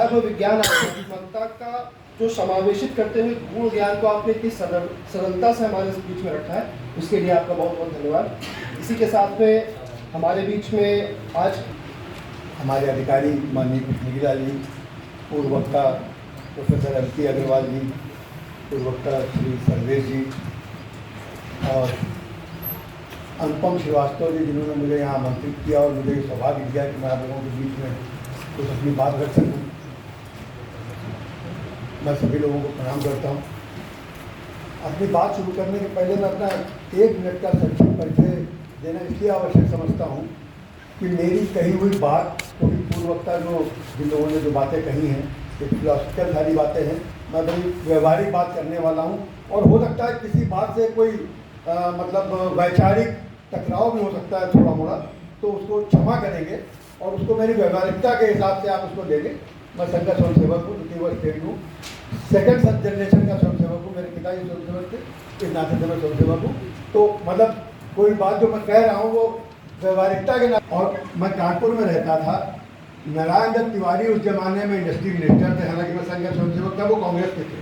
धर्म विज्ञान आध्यात्मिकता का जो समावेशित करते हुए गुण ज्ञान को आपने इतनी सरलता से हमारे बीच में रखा है, उसके लिए आपका बहुत बहुत धन्यवाद। इसी के साथ में हमारे बीच में आज हमारे अधिकारी माननीय निखिला जी, पूर्व वक्ता प्रोफेसर एल.पी. अग्रवाल जी, पूर्व वक्ता श्री सर्वेश जी और अनुपम श्रीवास्तव जी, जिन्होंने मुझे यहाँ आमंत्रित किया और मुझे सौभाग्य दिया कि मैं आप लोगों के बीच में कुछ अपनी बात रख सकूँ। मैं सभी लोगों को प्रणाम करता हूँ। अपनी बात शुरू करने के पहले मैं अपना 1 मिनट का संक्षिप्त परिचय देना इसलिए आवश्यक समझता हूँ कि मेरी कही हुई बात, क्योंकि पूर्व वक्ता जो जिन लोगों ने जो बातें कही हैं ये फिलोसफिकल सारी बातें हैं, मैं बड़ी व्यवहारिक बात करने वाला हूँ। और हो सकता है किसी बात से कोई मतलब वैचारिक टकराव भी हो सकता है थोड़ा मोड़ा, तो उसको क्षमा करेंगे और उसको मेरी व्यवहारिकता के हिसाब से आप उसको लेंगे। मैं संघ का स्वयंसेवक हूँ, द्वितीय वर्ष स्टेट हूँ, 2nd जनरेशन का स्वयंसेवक हूँ। मेरे पिताजी स्वयंसेवक थे, इस नाते से मैं स्वयंसेवक हूँ। तो मतलब कोई बात जो मैं कह रहा हूँ वो व्यवहारिकता के नाते। और मैं कानपुर में रहता था, नारायण दत्त तिवारी उस जमाने में इंडस्ट्री मिनिस्टर थे, हालांकि मैं संघ का स्वयंसेवक था, वो कांग्रेस के थे,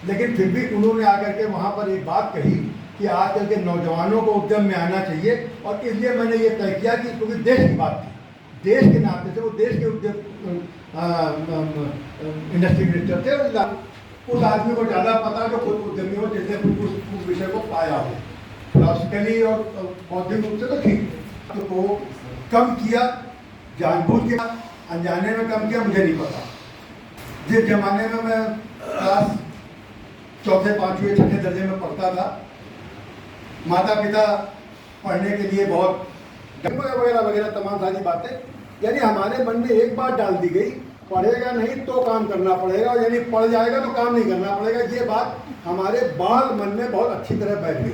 लेकिन फिर भी उन्होंने आकर के वहाँ पर एक बात कही कि आजकल के नौजवानों को उद्यम में आना चाहिए। और इसलिए मैंने ये तय किया कि क्योंकि देश की बात थी, देश के नाते से वो देश के उद्यम इंडस्ट्री मिनिस्टर थे, उस आदमी को ज़्यादा पता जो खुद उद्यमी हो, जिसने खुद उस विषय को पाया हो फिलोसफिकली और बौद्धिक रूप से, तो ठीक। तो वो कम किया, जानबूझ के अनजाने में कम किया, मुझे नहीं पता। जिस जमाने में मैं क्लास 4थे 5वीं 6ठे दर्जे में पढ़ता था, माता पिता पढ़ने के लिए बहुत वगैरह वगैरह तमाम सारी बातें, यानी हमारे मन में एक बात डाल दी गई, पढ़ेगा नहीं तो काम करना पड़ेगा, यानी पढ़ जाएगा तो काम नहीं करना पड़ेगा। ये बात हमारे बाल मन में बहुत अच्छी तरह बैठ गई।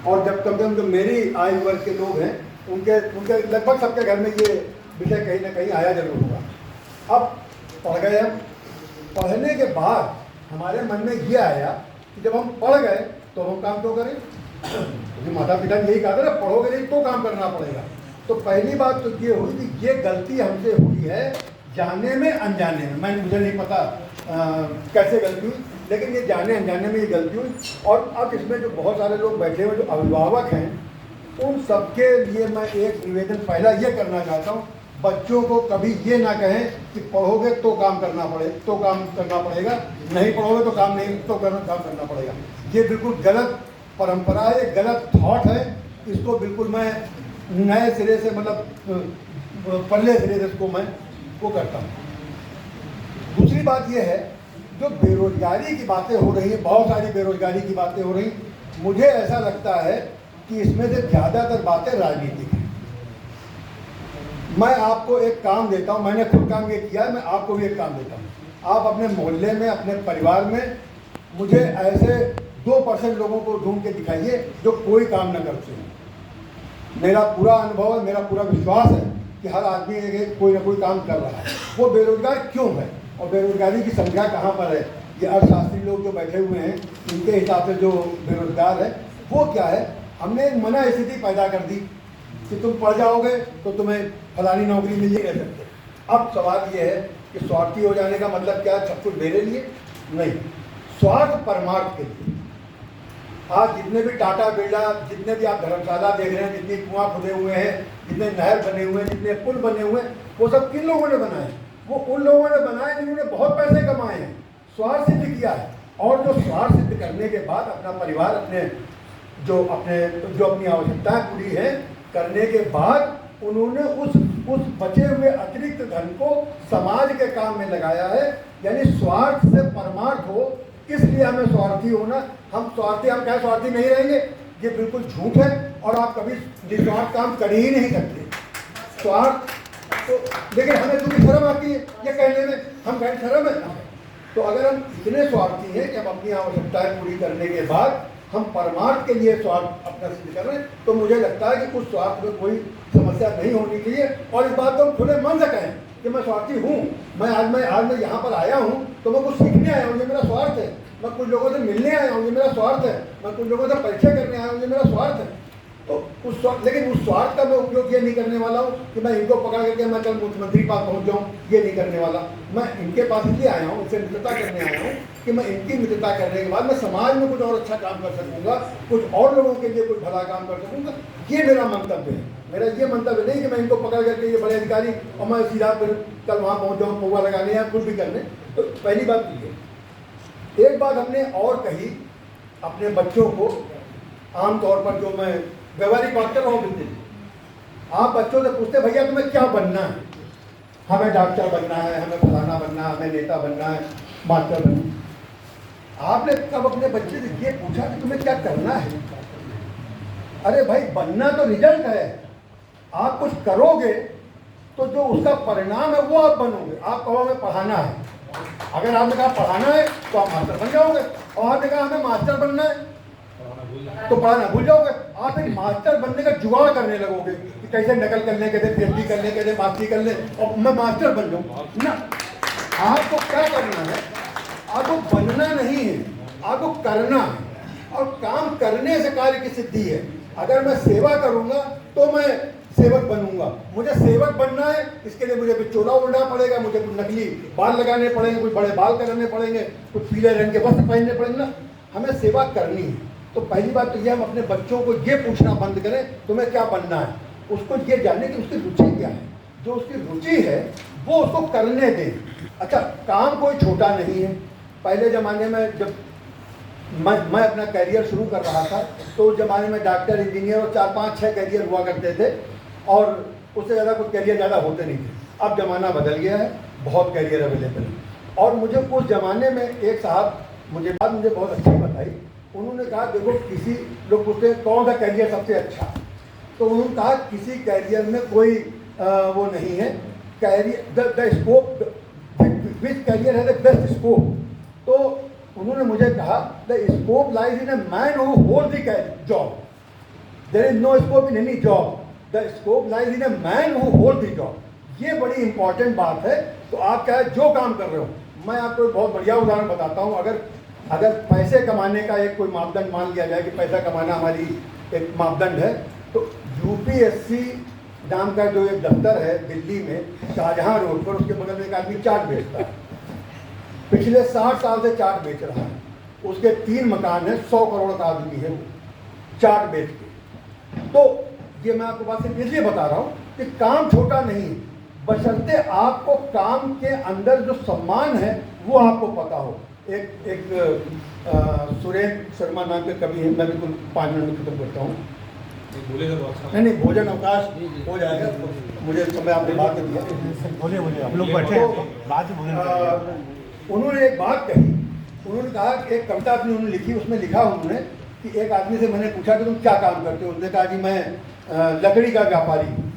और जब कम से कम जो मेरी आयु वर्ग के लोग हैं, उनके लगभग सबके घर में ये विषय कहीं ना कहीं आया जरूर होगा। अब पढ़ गए हम, पढ़ने के बाद हमारे मन में ये आया कि जब हम पढ़ गए तो हम काम तो करें, क्योंकि माता पिता ने यही कहा था ना, पढ़ोगे नहीं तो काम करना पड़ेगा। तो पहली बात तो ये हुई कि ये गलती हमसे हुई है, जाने में अनजाने में। मुझे नहीं पता कैसे गलती हुई, लेकिन ये जाने अनजाने में ये गलती हुई। और अब इसमें जो बहुत सारे लोग बैठे हुए जो अभिभावक हैं, उन सबके लिए मैं एक निवेदन पहला ये करना चाहता हूँ, बच्चों को कभी ये ना कहें कि पढ़ोगे तो काम करना पड़ेगा, नहीं पढ़ोगे तो काम करना पड़ेगा। ये बिल्कुल गलत परंपरा है, गलत थॉट है। इसको बिल्कुल मैं नए सिरे से मतलब पहले सिरे से इसको मैं वो करता हूँ। दूसरी बात ये है, जो बेरोजगारी की बातें हो रही हैं, बहुत सारी बेरोजगारी की बातें हो रही, मुझे ऐसा लगता है कि इसमें से ज़्यादातर बातें राजनीतिक हैं। मैं आपको एक काम देता हूँ, मैंने खुद काम ये किया है, मैं आपको भी एक काम देता हूँ। आप अपने मोहल्ले में, अपने परिवार में मुझे ऐसे 2% लोगों को ढूंढ के दिखाइए जो कोई काम न करते हैं। मेरा पूरा अनुभव है, मेरा पूरा विश्वास है कि हर आदमी कोई ना कोई काम कर रहा है। वो बेरोजगार क्यों है और बेरोजगारी की संख्या कहाँ पर है? ये अर्थशास्त्री लोग जो बैठे हुए हैं, इनके हिसाब से जो बेरोजगार है वो क्या है? हमने एक मना स्थिति पैदा कर दी कि तुम पढ़ जाओगे तो तुम्हें फलानी नौकरी मिल नहीं सकते। अब सवाल ये है कि स्वार्थी हो जाने का मतलब क्या? सब कुछ मेरे लिए नहीं, स्वार्थ परमार्थ के लिए। आज जितने भी टाटा बिरला, जितने भी आप धर्मशाला देख रहे हैं, जितने कुआं खुदे हुए हैं, जितने नहर बने हुए हैं, जितने पुल बने हुए हैं, वो सब किन लोगों ने बनाए? वो उन लोगों ने बनाए जिन्होंने बहुत पैसे कमाए हैं, स्वार्थ सिद्ध किया है। और जो स्वार्थ सिद्ध करने के बाद अपना परिवार, अपने जो अपनी आवश्यकताएं पूरी है करने के बाद उन्होंने उस बचे हुए अतिरिक्त धन को समाज के काम में लगाया है। यानी स्वार्थ से परमार्थ हो, इसलिए हमें स्वार्थी होना। हम क्या स्वार्थी नहीं रहेंगे? ये बिल्कुल झूठ है और आप कभी निस्वार्थ काम कर ही नहीं सकते। स्वार्थ तो, लेकिन हमें थोड़ी शर्म आती है ये कहने में, हम कहें शर्म है। तो अगर हम इतने स्वार्थी हैं कि हम अपनी आवश्यकताएं पूरी करने के बाद हम परमार्थ के लिए स्वार्थ अपना सिद्ध कर रहे हैं, तो मुझे लगता है कि उस स्वार्थ में कोई समस्या नहीं होनी चाहिए। और इस बात को हम खुले मन से कहें कि मैं स्वार्थी हूँ, मैं आज यहाँ पर आया हूँ तो मैं कुछ सीखने आया हूँ, ये मेरा स्वार्थ है। मैं कुछ लोगों से मिलने आया हूँ, ये मेरा स्वार्थ है। मैं कुछ लोगों से परीक्षा करने आया हूँ, ये मेरा स्वार्थ है। तो लेकिन उस स्वार्थ का मैं उपयोग ये नहीं करने वाला हूँ कि मैं इनको पकड़ करके मैं कल मुख्यमंत्री पास पहुँच जाऊँ, ये नहीं करने वाला। मैं इनके पास इसलिए आया हूँ, इनसे मित्रता करने आया हूँ कि मैं इनकी मित्रता करने के बाद मैं समाज में कुछ और अच्छा काम कर सकूँगा, कुछ और लोगों के लिए कुछ भला काम कर सकूँगा। ये मेरा मंतव्य है। मेरा ये मंतव्य नहीं कि मैं इनको पकड़ करके ये बड़े अधिकारी और मैं सीधा फिर कल वहाँ पहुँच जाऊँ पौवा लगाने या कुछ भी करने। तो पहली बात ये। एक बात हमने और कही अपने बच्चों को, आमतौर पर जो मैं व्यवहारिक बात कर रहा हूँ, बिल्कुल आप बच्चों से पूछते भैया तुम्हें क्या बनना है? हमें डॉक्टर बनना है, हमें फलाना बनना है, हमें नेता बनना है, मास्टर बनना है। आपने कब अपने बच्चे से ये पूछा कि तुम्हें क्या करना है? अरे भाई, बनना तो रिजल्ट है। आप कुछ करोगे तो जो उसका परिणाम है वो आप बनोगे। आप कहो हमें पढ़ाना है, अगर आपने कहा पढ़ाना है तो आप मास्टर बन जाओगे, और आपने कहा हमें मास्टर बनना है तो पढ़ाना भूल जाओगे। आप एक मास्टर बनने का जुगाड़ करने लगोगे कि कैसे नकल कर ले, कैसे पीएचडी कर ले, कैसे मास्टरी कर ले और मैं मास्टर बन जाऊँ ना। आपको क्या करना है? आपको बनना नहीं है, आपको करना है। और काम करने से कार्य की सिद्धि है। अगर मैं सेवा करूँगा तो मैं सेवक बनूंगा। मुझे सेवक बनना है, इसके लिए मुझे कुछ चोला ओढ़ना पड़ेगा, मुझे कुछ नकली बाल लगाने पड़ेंगे, कुछ बड़े बाल कराने पड़ेंगे, कुछ पीले रंग के वस्त्र पहनने पड़ेंगे ना। हमें सेवा करनी है। तो पहली बात तो ये, हम अपने बच्चों को ये पूछना बंद करें तुम्हें क्या बनना है। उसको ये जानने की उसकी रुचि क्या है। जो उसकी रुचि है वो उसको करने दें। अच्छा, काम कोई छोटा नहीं है। पहले ज़माने में जब मैं अपना कैरियर शुरू कर रहा था तो उस ज़माने में डॉक्टर, इंजीनियर और 4, 5, 6 कैरियर हुआ करते थे और उससे ज़्यादा कुछ कैरियर ज़्यादा होते नहीं थे। अब ज़माना बदल गया है, बहुत कैरियर अवेलेबल है। और मुझे उस ज़माने में एक साहब मुझे बहुत अच्छी बताई। उन्होंने कहा देखो, किसी लोग पूछते हैं कौन सा कैरियर सबसे अच्छा, तो उन्होंने कहा किसी कैरियर में कोई वो नहीं है। Career the scope, which career है द बेस्ट स्कोप। तो उन्होंने मुझे कहा the scope lies in a man who hold the job. There is no scope in any job, the scope lies in a man who hold the job. ये बड़ी important बात है। तो आप क्या जो काम कर रहे हो, मैं आपको एक बहुत बढ़िया उदाहरण बताता हूँ। अगर पैसे कमाने का एक कोई मापदंड मान लिया जाए कि पैसा कमाना हमारी एक मापदंड है, तो यूपीएससी नाम का जो एक दफ्तर है दिल्ली में, शाहजहां रोड पर, उसके बगल में एक आदमी चाट बेचता है। पिछले 60 साल से चाट बेच रहा है। उसके 3 मकान है, 100 करोड़ का आदमी है वो, चाट बेच के। तो ये मैं आपको बात सिर्फ इसलिए बता रहा हूँ कि काम छोटा नहीं है, बशर्ते आपको काम के अंदर जो सम्मान है वो आपको पता हो। एक सुरेंद्र शर्मा नाम के कवि है, मैं बिल्कुल 5 मिनट में खत्म करता हूँ। नहीं, भोजन अवकाश हो जाएगा, मुझे समय आपने बात कर दिया। बोलिए हम लोग बैठे हैं, बाद में भोजन। उन्होंने एक बात कही। उन्होंने कहा कि एक कविता अपनी उन्होंने लिखी, उसमें लिखा उन्होंने कि एक आदमी से मैंने पूछा कि तुम क्या काम करते हो? उसने कहा कि मैं लकड़ी का व्यापारी हूँ।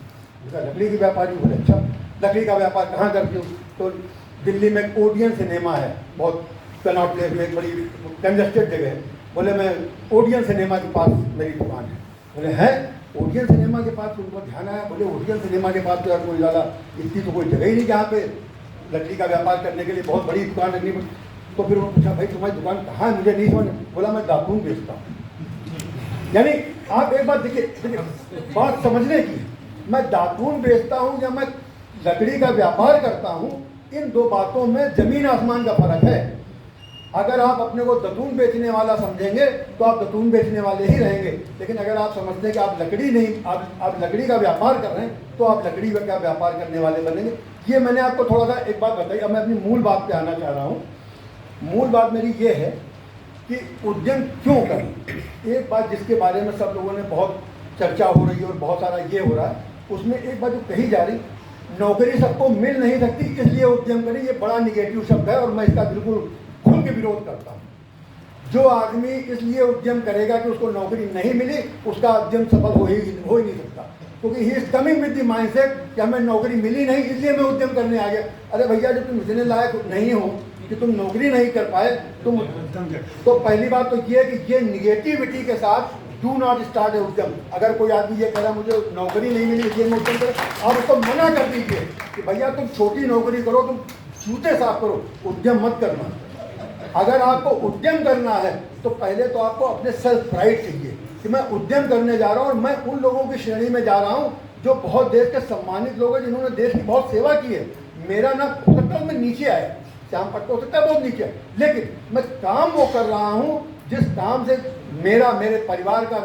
लकड़ी की व्यापारी? बोले अच्छा, लकड़ी का व्यापार कहाँ करती हूँ? तो दिल्ली में ओडियन सिनेमा है, बहुत कनॉट प्लेस में, एक बड़ी कंजस्टेड जगह है। बोले मैं ओडियन सिनेमा के पास मेरी दुकान है। बोले है ओडियन सिनेमा के पास? उनको ध्यान आया। बोले ओडियन सिनेमा के पास तो यार कोई ज़्यादा इतनी तो कोई जगह ही नहीं जहाँ पे लकड़ी का व्यापार करने के लिए बहुत बड़ी दुकान रखनी पड़ी। तो फिर उन्होंने पूछा भाई तुम्हारी दुकान कहाँ है? मुझे नहीं समझ। बोला मैं दातून बेचता हूँ। यानी आप एक बात देखिए, बात समझने की, मैं दातून बेचता हूँ या मैं लकड़ी का व्यापार करता हूँ, इन 2 बातों में जमीन आसमान का फर्क है। अगर आप अपने को दतून बेचने वाला समझेंगे तो आप दतून बेचने वाले ही रहेंगे। लेकिन अगर आप समझते हैं कि आप लकड़ी नहीं, आप लकड़ी का व्यापार कर रहे हैं, तो आप लकड़ी का व्यापार करने वाले बनेंगे। ये मैंने आपको थोड़ा सा एक बात बताई। अब मैं अपनी मूल बात पे आना चाह रहा हूँ। मूल बात मेरी ये है कि उद्यम क्यों करें। एक बात जिसके बारे में सब लोगों ने बहुत चर्चा हो रही है और बहुत सारा ये हो रहा है, उसमें एक बात जो कही जा रही, नौकरी सबको मिल नहीं सकती इसलिए उद्यम करें। ये बड़ा निगेटिव शब्द है और मैं इसका बिल्कुल खुल के विरोध करता हूँ। जो आदमी इसलिए उद्यम करेगा कि उसको नौकरी नहीं मिली, उसका उद्यम सफल हो ही नहीं सकता, क्योंकि he is coming with the mindset कि हमें नौकरी मिली नहीं इसलिए मैं उद्यम करने आ गया। अरे भैया, जब तुम इतने लायक नहीं हो कि तुम नौकरी नहीं कर पाए, तुम तो पहली बात तो ये है कि ये निगेटिविटी के साथ डू नॉट स्टार्ट ए उद्यम। अगर कोई आदमी ये कह रहा मुझे नौकरी नहीं मिली इसलिए मैं उद्यम करूँ, आप उसको मना कर दीजिए कि भैया तुम छोटी नौकरी करो, तुम जूते साफ करो, उद्यम मत करना। अगर आपको उद्यम करना है तो पहले तो आपको अपने सेल्फ प्राइड चाहिए। कि मैं उद्यम करने जा रहा हूँ और मैं उन लोगों की श्रेणी में जा रहा हूँ जो बहुत देश के सम्मानित लोग हैं, जिन्होंने देश की बहुत सेवा की है। मेरा ना हो सकता है मैं नीचे आए, श्याम पट्ट हो सकता है बहुत नीचे, लेकिन मैं काम वो कर रहा हूँ जिस काम से मेरा, मेरे परिवार का,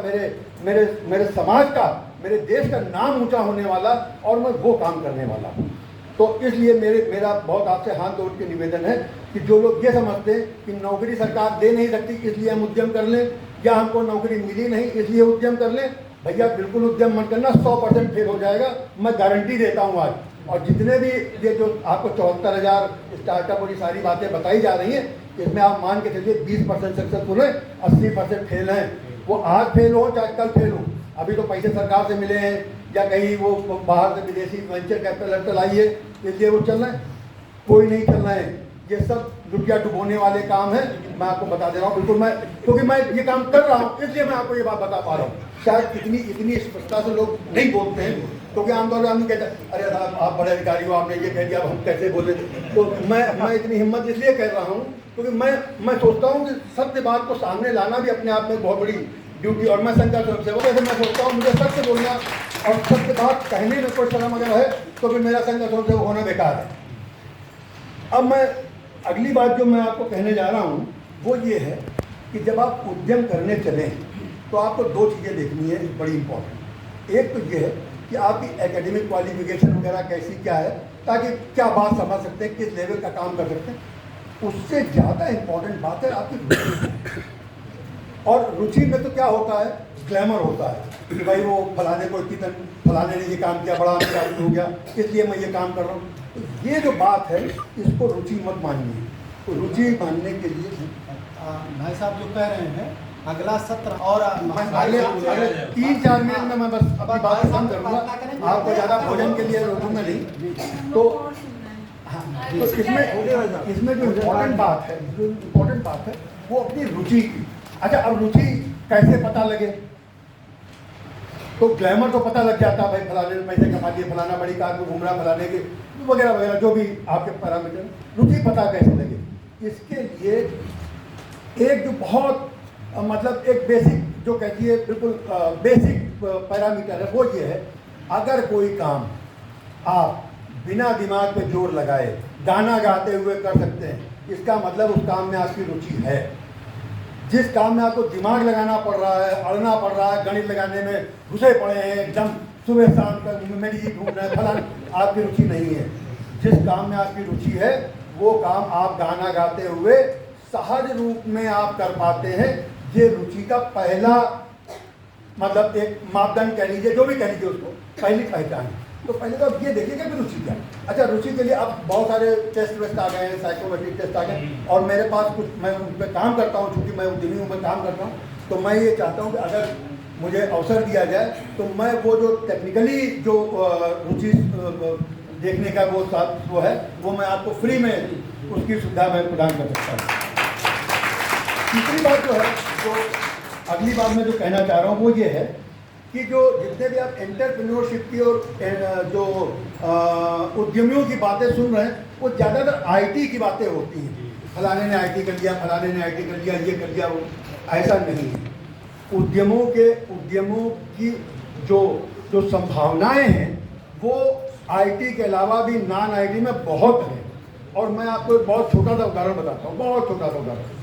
मेरे समाज का, मेरे देश का नाम ऊंचा होने वाला, और मैं वो काम करने वाला हूँ। तो इसलिए मेरा बहुत आपसे हाथ जोड़ के निवेदन है कि जो लोग ये समझते हैं कि नौकरी सरकार दे नहीं सकती इसलिए हम उद्यम कर लें, या हमको नौकरी मिली नहीं इसलिए उद्यम कर लें, भैया बिल्कुल उद्यम मत करना, 100% फेल हो जाएगा, मैं गारंटी देता हूँ आज। और जितने भी ये जो आपको 74,000 स्टार्टअप और ये सारी बातें बताई जा रही हैं, इसमें आप मान के चलिए 20% सक्सेसफुल है, 80% फेल हैं। वो आज फेल हो चाहे कल फेल हो, अभी तो पैसे सरकार से मिले हैं या कहीं वो बाहर से विदेशी वेंचर कैपिटल आई है इसलिए वो चल रहे हैं, कोई नहीं चल रहे हैं। ये सब रुपया डुबोने वाले काम है, मैं आपको बता दे रहा हूँ बिल्कुल। मैं क्योंकि मैं ये काम कर रहा हूँ इसलिए मैं आपको ये बात बता पा रहा हूँ। शायद इतनी स्पष्टता से लोग नहीं बोलते हैं, क्योंकि आमतौर पर आदमी कहता है अरे साहब आप बड़े अधिकारी हो, आपने ये कह दिया, अब हम कैसे बोले। तो मैं इतनी हिम्मत इसलिए कर रहा हूँ क्योंकि मैं सोचता हूँ कि सत्य बात को सामने लाना भी अपने आप में बहुत बड़ी ड्यूटी, और मैं संघ का स्वयंसेवक है, मैं सोचता हूँ मुझे सत्य बोलना और सत्य बात कहने में कोई शर्म अगर है तो फिर मेरा संघ का स्वयंसेवक होना बेकार है। अब मैं अगली बात जो मैं आपको कहने जा रहा हूँ वो ये है कि जब आप उद्यम करने चलें तो आपको दो चीज़ें देखनी है बड़ी इंपॉर्टेंट। एक तो ये है कि आपकी एकेडमिक क्वालिफिकेशन वगैरह कैसी क्या है, ताकि क्या बात समझ सकते हैं, किस लेवल का काम कर सकते हैं। उससे ज़्यादा इंपॉर्टेंट बात है आपकी रुचि। और रुचि में तो क्या होता है, ग्लैमर होता है कि भाई वो फलाने को फलाने ने ये काम किया, बड़ा हो गया इसलिए मैं ये काम कर रहा हूँ। तो ये जो बात है इसको रुचि मत मानिए। तो रुचि मानने के लिए भाई साहब जो कह रहे हैं अगला सत्र और 3-4 मिनट में मैं बस अपनी बात खत्म करूँगा, आपको ज़्यादा भोजन के लिए रोकूंगा नहीं। तो हाँ, तो इसमें जो इम्पोर्टेंट बात है वो अपनी रुचि की। अच्छा, अब रुचि कैसे पता लगे? तो ग्लैमर तो पता लग जाता है, भाई फलाने ने पैसे कमा लिए, फलाना बड़ी कार में घूम रहा, फलाने के वगैरह वगैरह जो भी आपके पैरामीटर। रुचि पता कैसे लगे? इसके लिए एक जो बहुत मतलब एक बेसिक जो कहती है बिल्कुल बेसिक पैरामीटर है वो ये है, अगर कोई काम आप बिना दिमाग पे जोर लगाए गाना गाते हुए कर सकते हैं, इसका मतलब उस काम में आपकी रुचि है। जिस काम में आपको दिमाग लगाना पड़ रहा है, अड़ना पड़ रहा है, गणित लगाने में घुसे पड़े हैं एकदम, सुबह शाम तक मेडिसिन ढूंढ रहे हैं, फलान, आपकी रुचि नहीं है। जिस काम में आपकी रुचि है वो काम आप गाना गाते हुए सहज रूप में आप कर पाते हैं। ये रुचि का पहला मतलब एक मापदंड कह लीजिए, जो भी कह लीजिए उसको, पहली पहचान। तो पहले तो आप ये देखिएगा कि रुचि क्या है। अच्छा, रुचि के लिए अब बहुत सारे टेस्ट वेस्ट आ गए हैं, साइकोमेट्रिक टेस्ट आ गए, और मेरे पास कुछ, मैं उन पर काम करता हूँ, चूँकि मैं उद्यमी हूँ, मैं काम करता हूँ, तो मैं ये चाहता हूँ कि अगर मुझे अवसर दिया जाए तो मैं वो जो टेक्निकली जो रुचि देखने का वो है वो मैं आपको फ्री में उसकी सुविधा मैं प्रदान कर सकता हूँ। तीसरी बात जो है, जो अगली बात मैं जो कहना चाह रहा हूँ वो ये है कि जो जितने भी आप एंटरप्रेन्योरशिप की और जो उद्यमियों की बातें सुन रहे हैं वो ज़्यादातर आईटी की बातें होती हैं। फलाने ने आईटी कर लिया, फलाने ने आईटी कर लिया, ये कर लिया, वो ऐसा नहीं है। उद्यमों की जो संभावनाएं हैं वो आईटी के अलावा भी नॉन आईटी में बहुत है। और मैं आपको एक बहुत छोटा सा उदाहरण बताता हूँ, बहुत छोटा सा उदाहरण।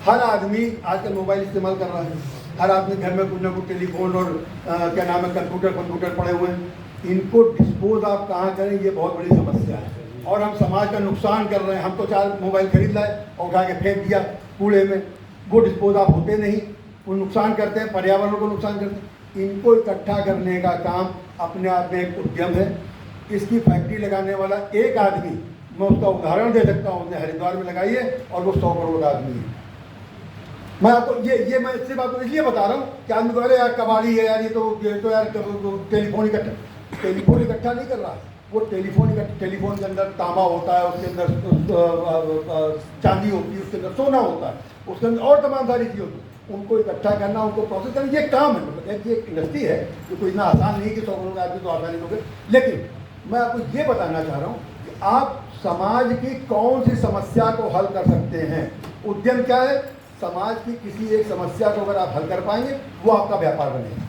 हर आदमी आजकल मोबाइल इस्तेमाल कर रहा है, हर आदमी घर में कुछ ना कुछ टेलीफोन और क्या नाम है कंप्यूटर पड़े हुए हैं। इनको डिस्पोज आप कहाँ करें, ये बहुत बड़ी समस्या है और हम समाज का नुकसान कर रहे हैं। हम तो 4 मोबाइल खरीद लाए और उठा के फेंक दिया कूड़े में, वो डिस्पोज आप होते नहीं, वो नुकसान करते हैं, पर्यावरण को नुकसान करते हैं। इनको इकट्ठा करने का काम अपने आप में एक उद्यम है। इसकी फैक्ट्री लगाने वाला एक आदमी, मैं उसका उदाहरण दे सकता हूँ, उसने हरिद्वार में लगाई है और वो 100 करोड़ आदमी है। मैं आपको ये मैं इससे बात को इसलिए बता रहा हूँ कि आदमी को अरे यार कबाड़ी है यार, ये तो यार टेलीफोन इकट्ठा नहीं कर रहा। वो टेलीफोन के अंदर तांबा होता है, उसके अंदर चांदी होती है, उसके अंदर सोना होता है, उसके अंदर और तमाम सारी चीज़ होती है। उनको इकट्ठा करना, उनको प्रोसेस करना, ये काम है। मतलब ये एक इंडस्ट्री है जो कोई इतना आसान नहीं कि 100 करोड़ आदमी तो आसानी होगी। लेकिन मैं आपको ये बताना चाह रहा हूँ कि आप समाज की कौन सी समस्या को हल कर सकते हैं। उद्यम क्या है? समाज की किसी एक समस्या को अगर आप हल कर पाएंगे, वो आपका व्यापार बनेगा।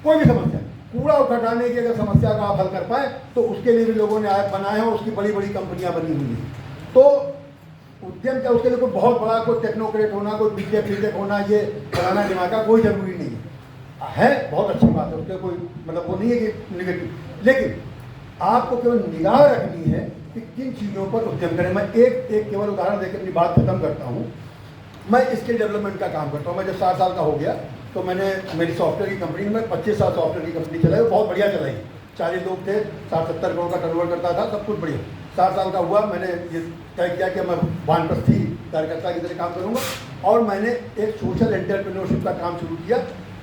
कोई भी समस्या, कूड़ा उठाने की अगर समस्या का आप हल कर पाए तो उसके लिए भी लोगों ने ऐप बनाए हैं और उसकी बड़ी बड़ी कंपनियां बनी हुई हैं। तो उद्यम का उसके लिए कोई बहुत बड़ा कोई टेक्नोक्रेट होना, कोई बीटेक फीटेक होना, ये फलाना दिमाग का कोई जरूरी नहीं है। बहुत अच्छी बात है, उसके कोई मतलब वो नहीं है कि निगेटिव, लेकिन आपको केवल निगाह रखनी है कि किन चीज़ों पर उद्यम करें। मैं एक केवल उदाहरण देकर अपनी बात खत्म करता हूँ। मैं स्किल डेवलपमेंट का काम करता हूँ। मैं जब 7 साल का हो गया तो मैंने मेरी सॉफ्टवेयर की कंपनी में 25 साल सॉफ्टवेयर की कंपनी चलाई, बहुत बढ़िया चलाई। 40 लोग थे, 60-70 करोड़ का टर्नओवर करता था, सब कुछ बढ़िया। 7 साल का हुआ, मैंने ये तय किया कि मैं वानप्रस्थी कार्यकर्ता की तरह काम करूँगा और मैंने एक सोशल एंटरप्रेन्योरशिप का काम शुरू किया,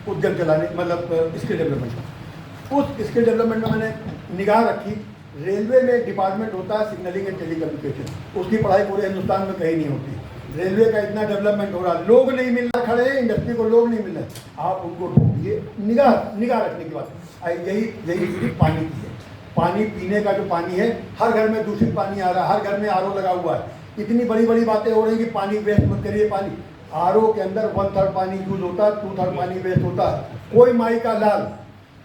उद्यम चलाने, मतलब स्किल डेवलपमेंट का। उस स्किल डेवलपमेंट में मैंने निगाह रखी। रेलवे में एक डिपार्टमेंट होता है सिग्नलिंग एंड टेलीकम्युनिकेशन, उसकी पढ़ाई पूरे हिंदुस्तान में कहीं नहीं होती। रेलवे का इतना डेवलपमेंट हो रहा, लोग नहीं मिल रहे, खड़े हैं इंडस्ट्री को, लोग नहीं मिल रहे, आप उनको ढूंढिए। निगाह रखने की बात यही स्थिति पानी की है। पानी पीने का जो पानी है, हर घर में दूषित पानी आ रहा है, हर घर में आरओ लगा हुआ है। इतनी बड़ी बड़ी बातें हो रही कि पानी वेस्ट मत करिए। पानी आरओ के अंदर 1/3 पानी यूज होता है, 2/3 पानी वेस्ट होता है। कोई माई का लाल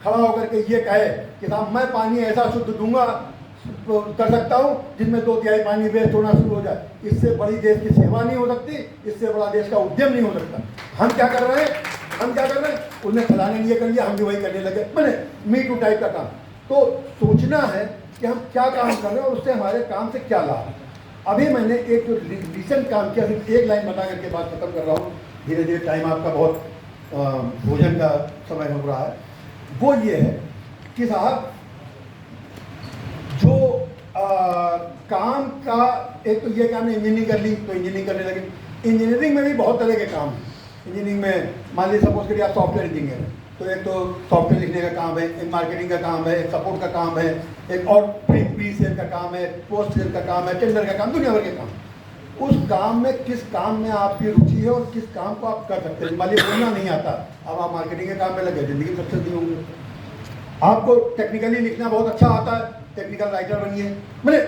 खड़ा होकर के ये कहे कि साहब मैं पानी ऐसा शुद्ध दूंगा, कर सकता हूँ जिसमें 2/3 पानी वेस्ट होना शुरू हो जाए, इससे बड़ी देश की सेवा नहीं हो सकती, इससे बड़ा देश का उद्यम नहीं हो सकता। हम क्या कर रहे हैं, उन्हें फलाने लिए कर लिया, हम भी वही करने लगे, मैंने मी टू टाइप का काम। तो सोचना है कि हम क्या काम कर रहे हैं और उससे हमारे काम से क्या लाभ है। अभी मैंने एक जो रिसेंट काम किया, सिर्फ एक लाइन बता करके बात खत्म कर रहा हूँ, धीरे धीरे टाइम आपका बहुत भोजन का समय हो रहा है। वो ये है कि साहब जो काम का एक तो ये काम है, इंजीनियरिंग कर ली तो इंजीनियरिंग करने लगे। इंजीनियरिंग में भी बहुत तरह के काम हैं। इंजीनियरिंग में मान लीजिए सपोज करिए आप सॉफ्टवेयर इंजीनियर हैं, तो एक तो सॉफ्टवेयर लिखने का काम है, एक मार्केटिंग का काम है, एक सपोर्ट का काम है, एक और प्री सेल का काम है, पोस्ट सेल का काम है, टेंडर का काम, दुनिया भर के काम। उस काम में किस काम में आपकी रुचि है और किस काम को आप कर सकते हैं। मान लीजिए बोलना नहीं आता, अब आप मार्केटिंग के काम में लगे, जिंदगी सक्सेस नहीं होंगे। आपको टेक्निकली लिखना बहुत अच्छा आता है, टेक्निकल राइटर बनिए। मैंने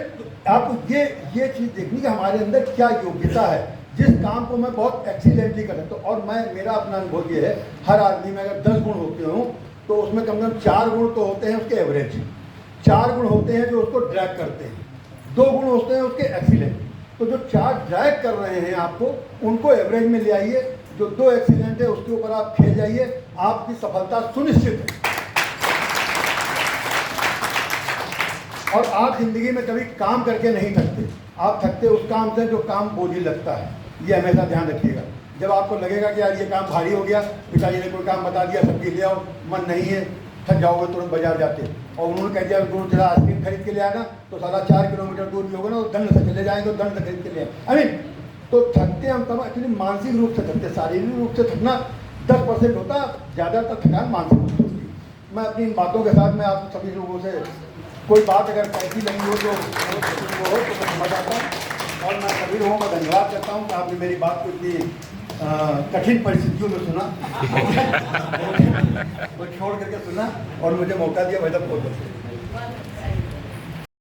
आपको ये चीज़ देखनी कि हमारे अंदर क्या योग्यता है, जिस काम को मैं बहुत एक्सीलेंटली कर सकता हूँ। और मेरा अपना अनुभव ये है, हर आदमी में अगर 10 गुण होते हों तो उसमें कम से कम 4 गुण तो होते हैं उसके एवरेज, 4 गुण होते हैं जो उसको ड्रैग करते हैं, 2 गुण होते हैं उसके एक्सीलेंट। तो जो 4 ड्रैग कर रहे हैं आपको, उनको एवरेज में ले आइए, जो 2 एक्सीलेंट है उसके ऊपर आप खेल जाइए, आपकी सफलता सुनिश्चित है। और आप जिंदगी में कभी काम करके नहीं थकते, आप थकते उस काम से जो काम बोझिल लगता है, ये हमेशा ध्यान रखिएगा। जब आपको लगेगा कि यार ये काम भारी हो गया, पिताजी ने कोई काम बता दिया, सब्जी ले आओ, मन नहीं है, थक जाओगे, तुरंत बाजार जाते और उन्होंने कह दिया दूर चला आइसक्रीम खरीद के ले आना, तो साला 4 किलोमीटर दूर भी होगा ना, तो दंड से चले जाएंगे, तो दंड से खरीद के ले आए। तो थकते हम तब एक्चुअली मानसिक रूप से थकते, शारीरिक रूप से थकना 10% होता, ज़्यादातर थकान मानसिक रूप से होती है। मैं अपनी इन बातों के साथ में आप सभी लोगों से कोई बात अगर कैसी लगी हो तो मैं समझ आता हूँ। और मैं सभी लोगों का धन्यवाद करता हूँ कि आपने मेरी बात को इतनी कठिन परिस्थितियों में सुना वो छोड़ करके सुना और मुझे मौका दिया, भाई साहब बहुत बहुत